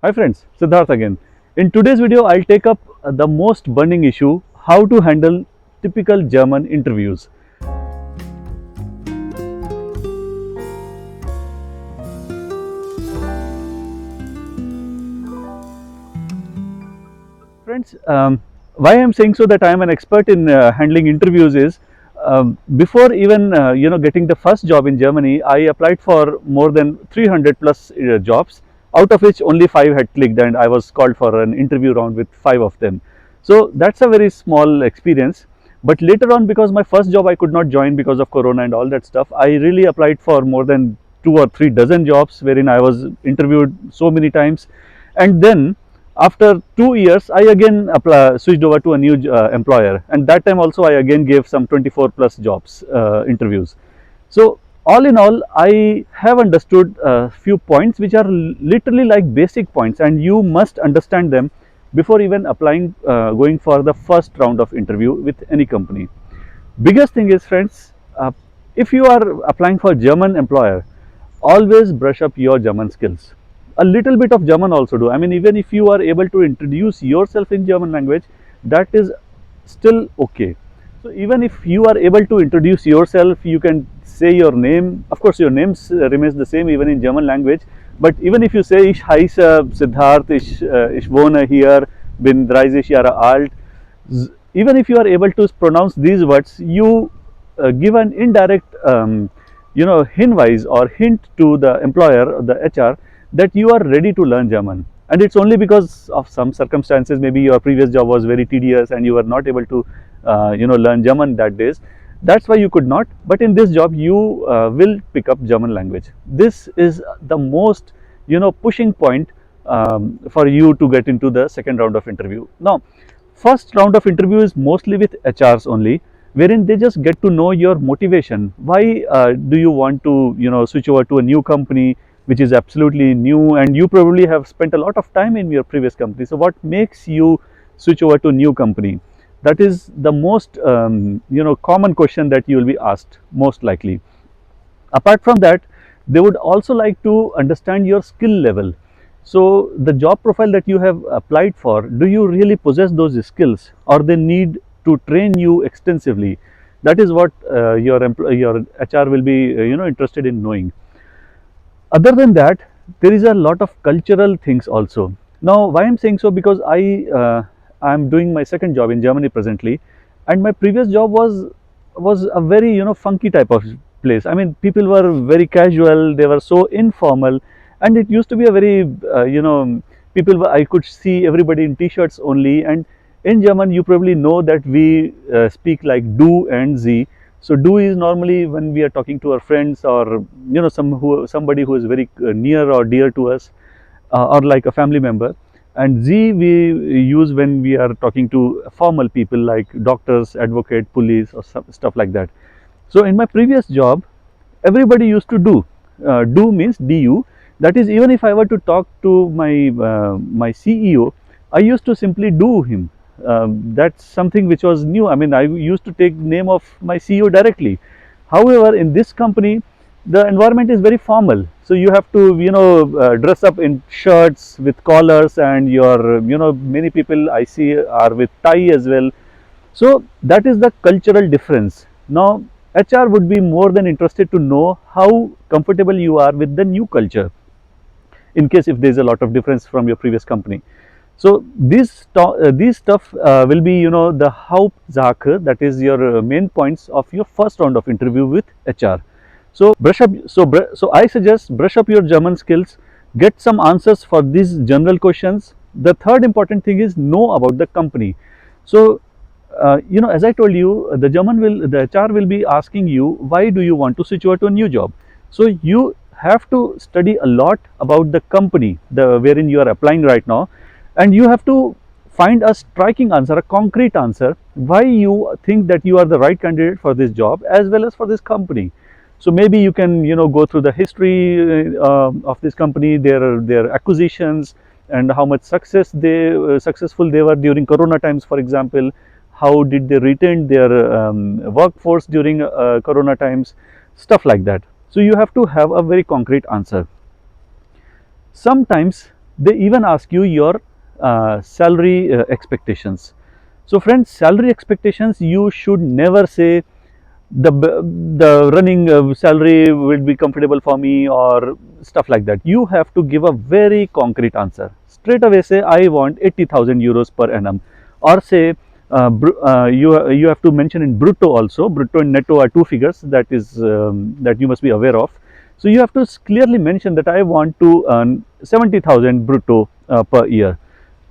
Hi friends, Siddharth again. In today's video, I'll take up the most burning issue, how to handle typical German interviews. Friends, why I'm saying so that I am an expert in handling interviews is before even getting the first job in Germany, I applied for more than 300 plus jobs, out of which only 5 had clicked, and I was called for an interview round with 5 of them. So that's a very small experience. But later on, because my first job I could not join because of Corona and all that stuff, I really applied for more than 2 or 3 dozen jobs wherein I was interviewed so many times, and then after 2 years I again switched over to a new employer, and that time also I again gave some 24 plus jobs interviews. So all in all, I have understood a few points which are literally like basic points, and you must understand them before even applying, going for the first round of interview with any company. Biggest thing is, friends, if you are applying for German employer, always brush up your German skills. A little bit of German also do. I mean, even if you are able to introduce yourself in German language, that is still okay. So even if you are able to introduce yourself, you can say your name. Of course, your name remains the same even in German language. But even if you say, ich heiße Siddharth, ich wohne hier, bin 30 Jahre alt, even if you are able to pronounce these words, you give an indirect hint or hint to the employer, the HR, that you are ready to learn German. And it's only because of some circumstances, maybe your previous job was very tedious and you were not able to learn German that days. That's why you could not. But in this job, you will pick up German language. This is the most pushing point for you to get into the second round of interview. Now, first round of interview is mostly with HRs only, wherein they just get to know your motivation. Why do you want to switch over to a new company which is absolutely new, and you probably have spent a lot of time in your previous company? So what makes you switch over to a new company? That is the most common question that you will be asked most likely. Apart from that, they would also like to understand your skill level. So the job profile that you have applied for, do you really possess those skills, or they need to train you extensively? That is what your HR will be interested in knowing. Other than that, there is a lot of cultural things also. Now, why I'm saying so, because I'm doing my second job in Germany presently, and my previous job was a very funky type of place. I mean, people were very casual, they were so informal, and it used to be a very I could see everybody in t-shirts only. And in German, you probably know that we speak like du and sie. So do is normally when we are talking to our friends, or somebody who is very near or dear to us, or like a family member. And Z we use when we are talking to formal people like doctors, advocate, police, or stuff like that. So in my previous job, everybody used to do. Do means du. That is, even if I were to talk to my CEO, I used to simply do him. That's something which was new. I mean, I used to take name of my CEO directly. However, in this company, the environment is very formal. So you have to dress up in shirts with collars, and your many people I see are with tie as well. So that is the cultural difference. Now, HR would be more than interested to know how comfortable you are with the new culture, in case if there is a lot of difference from your previous company. So these stuff will be the Hauptsache, that is your main points of your first round of interview with HR. So brush up. So I suggest brush up your German skills, get some answers for these general questions. The third important thing is know about the company. So as I told you, the HR will be asking you, why do you want to switch over to a new job? So you have to study a lot about the company, the wherein you are applying right now, and you have to find a striking answer, a concrete answer, why you think that you are the right candidate for this job as well as for this company. So maybe you can go through the history of this company, their acquisitions, and how much successful they were during Corona times, for example. How did they retain their workforce during Corona times, stuff like that. So you have to have a very concrete answer. Sometimes They even ask you your salary expectations. So friends, salary expectations, you should never say the running salary will be comfortable for me or stuff like that. You have to give a very concrete answer. Straight away say I want 80,000 euros per annum, or say you have to mention in brutto also. Brutto and netto are two figures that is that you must be aware of. So you have to clearly mention that I want to earn 70,000 brutto per year.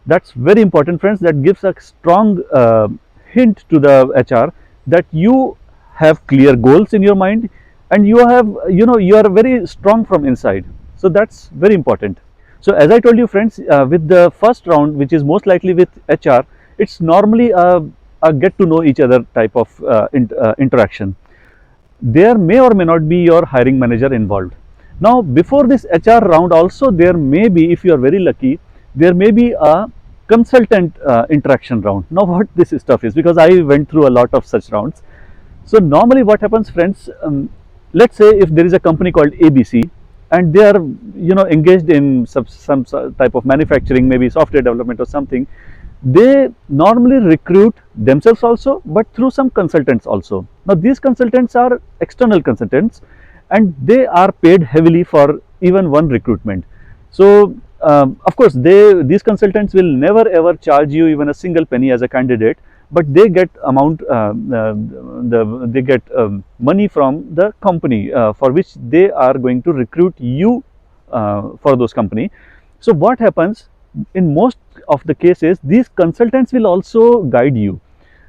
That's very important, friends. That gives a strong hint to the HR that you have clear goals in your mind, and you have, you are very strong from inside. So that's very important. So as I told you, friends, with the first round, which is most likely with HR, it's normally a get to know each other type of interaction. There may or may not be your hiring manager involved. Now, before this HR round also, there may be, if you are very lucky, there may be a consultant interaction round. Now, what this stuff is, because I went through a lot of such rounds. So normally what happens, friends, let's say if there is a company called ABC, and they are, engaged in some type of manufacturing, maybe software development or something. They normally recruit themselves also, but through some consultants also. Now these consultants are external consultants, and they are paid heavily for even one recruitment. So of course these consultants will never ever charge you even a single penny as a candidate, but they get they get money from the company for which they are going to recruit you for those company. So what happens, in most of the cases, these consultants will also guide you.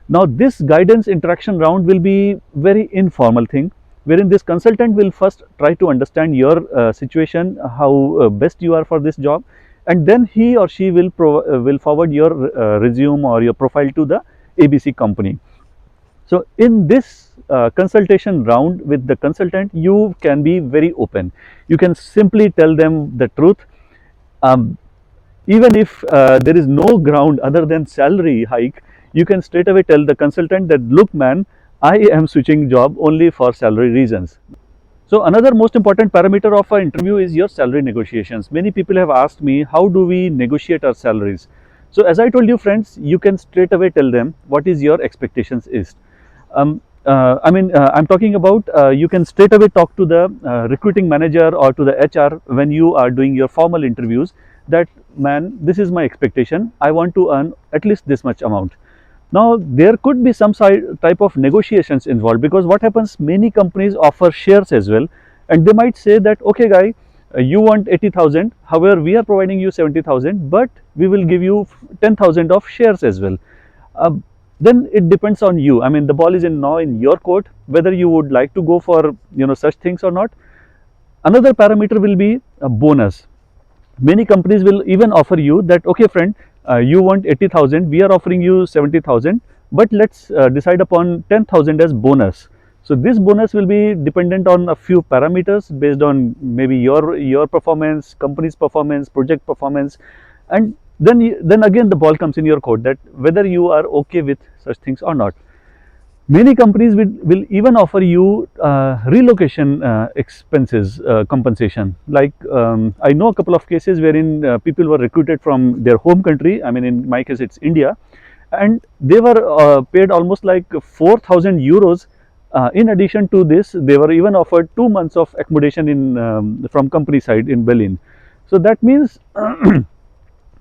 Now this guidance interaction round will be very informal thing, wherein this consultant will first try to understand your situation, how best you are for this job, and then he or she will forward your resume or your profile to the ABC company. So in this consultation round with the consultant, you can be very open. You can simply tell them the truth. Um, Even if there is no ground other than salary hike, you can straight away tell the consultant that, look man, I am switching job only for salary reasons. So another most important parameter of an interview is your salary negotiations. Many people have asked me, how do we negotiate our salaries? So as I told you, friends, you can straight away tell them what is your expectations is. I'm talking about, you can straight away talk to the recruiting manager or to the HR when you are doing your formal interviews, that man, this is my expectation. I want to earn at least this much amount. Now there could be some type of negotiations involved, because what happens, many companies offer shares as well, and they might say that, okay guy, you want 80,000, however we are providing you 70,000, but we will give you 10,000 of shares as well. uh, then it depends on you. I mean, the ball is now in your court, whether you would like to go for such things or not. Another parameter will be a bonus. Many companies will even offer you that, okay friend, you want 80,000, we are offering you 70,000, but let's decide upon 10,000 as bonus. So this bonus will be dependent on a few parameters based on maybe your performance, company's performance, project performance, and then again the ball comes in your court, that whether you are okay with such things or not. Many companies will even offer you relocation expenses compensation. Like I know a couple of cases wherein people were recruited from their home country. I mean, in my case, it's India, and they were paid almost like 4,000 euros. In addition to this, they were even offered 2 months of accommodation in from company side in Berlin. So that means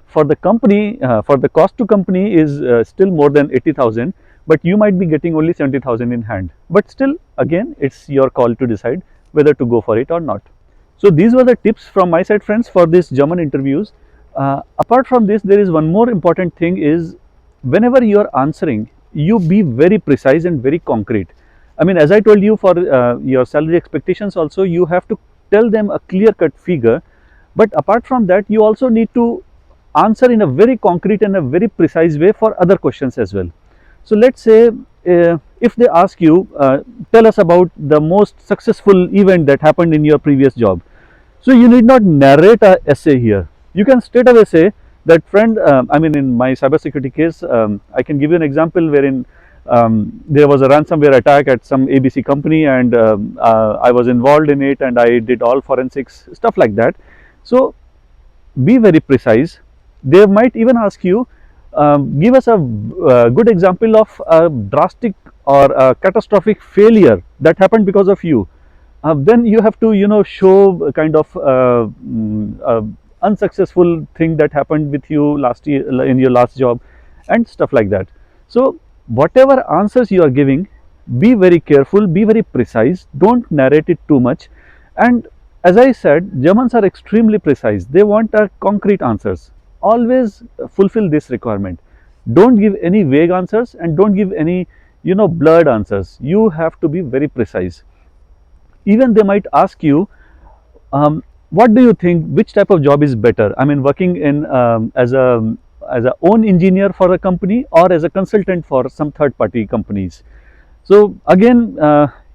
for the company, for the cost to company is still more than 80,000, but you might be getting only 70,000 in hand. But still, again, it's your call to decide whether to go for it or not. So these were the tips from my side, friends, for this German interviews. Apart from this, there is one more important thing is, whenever you are answering, you be very precise and very concrete. I mean, as I told you, for your salary expectations also, you have to tell them a clear cut figure. But apart from that, you also need to answer in a very concrete and a very precise way for other questions as well. So let's say if they ask you, tell us about the most successful event that happened in your previous job. So you need not narrate a essay here. You can straight away say that, friend, I mean, in my cybersecurity case, I can give you an example wherein there was a ransomware attack at some ABC company, and I was involved in it, and I did all forensics, stuff like that. So be very precise. They might even ask you, give us a good example of a drastic or a catastrophic failure that happened because of you. Then you have to, show a kind of unsuccessful thing that happened with you last year in your last job and stuff like that. So whatever answers you are giving, be very careful, be very precise, don't narrate it too much. And as I said, Germans are extremely precise. They want concrete answers. Always fulfill this requirement. Don't give any vague answers and don't give any, blurred answers. You have to be very precise. Even they might ask you, what do you think, which type of job is better? I mean, working in as a own engineer for a company or as a consultant for some third party companies. So again,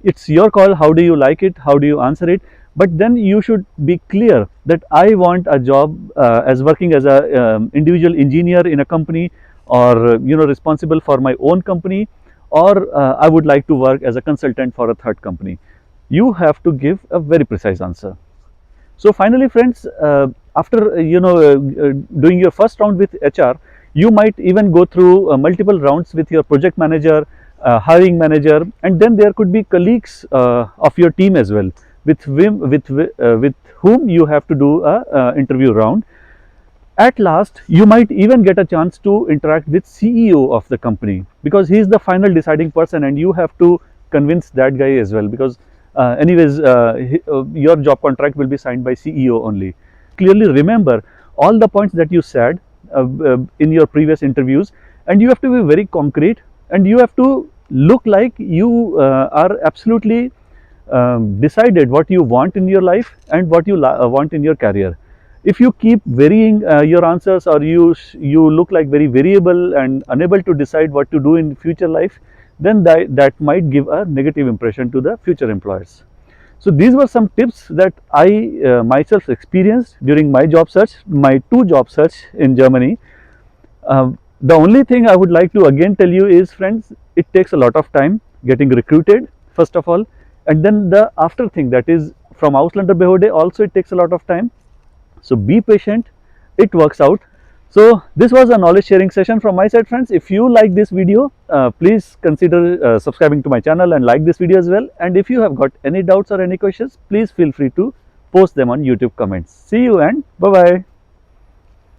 it's your call. How do you like it? How do you answer it? But then you should be clear that I want a job as working as a individual engineer in a company, or responsible for my own company, or I would like to work as a consultant for a third company. You have to give a very precise answer. So finally, friends, after doing your first round with HR, you might even go through multiple rounds with your project manager, hiring manager, and then there could be colleagues of your team as well, with whom you have to do a interview round. At last, you might even get a chance to interact with CEO of the company, because he is the final deciding person, and you have to convince that guy as well, because anyways, your job contract will be signed by CEO only. Clearly remember all the points that you said in your previous interviews, and you have to be very concrete, and you have to look like you are absolutely decided what you want in your life and what you want in your career. If you keep varying your answers, or you look like very variable and unable to decide what to do in future life, then that might give a negative impression to the future employers. So these were some tips that I myself experienced during my job search, my two job search in Germany. The only thing I would like to again tell you is, friends, it takes a lot of time getting recruited, first of all, and then the after thing, that is from Ausländerbehörde, also it takes a lot of time. So be patient, it works out. So this was a knowledge sharing session from my side, friends. If you like this video, please consider subscribing to my channel and like this video as well. And if you have got any doubts or any questions, please feel free to post them on YouTube comments. See you and bye bye.